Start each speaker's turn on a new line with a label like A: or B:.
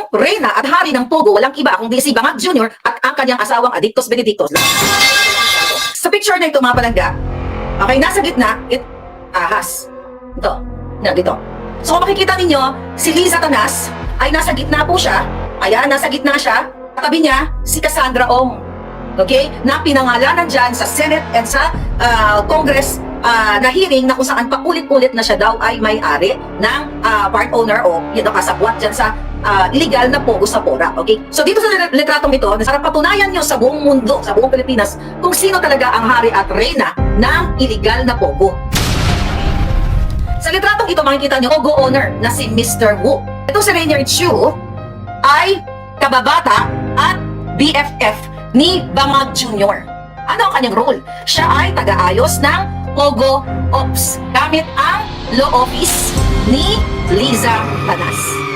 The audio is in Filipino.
A: ang reyna at hari ng Pogo walang iba kundi si Bangag Jr. at ang kanyang asawang Adictos Benedictos. Sa picture na ito mga palangga, okay, nasa gitna, ahas. Ito, dito. So kung makikita ninyo, si Liza Tanas ay nasa gitna po siya. Ayan, nasa gitna siya. Katabi niya, si Cassandra Ong. Okay? Na pinangalanan dyan sa Senate and sa Congress na hearing na kung saan paulit-ulit na siya daw ay may-ari ng part owner o kasabwat dyan sa illegal na Pogo sa Pora. Okay? So dito sa litratong ito, para patunayan nyo sa buong mundo, sa buong Pilipinas, kung sino talaga ang hari at reyna ng illegal na Pogo. Sa litratong ito, makikita nyo, Pogo owner na si Mr. Wu. Ito si Rainier Chu ay kababata at BFF ni Bangag Jr. Ano ang kanyang role? Siya ay taga-ayos ng Pogo Ops gamit ang law office ni Liza Tanas.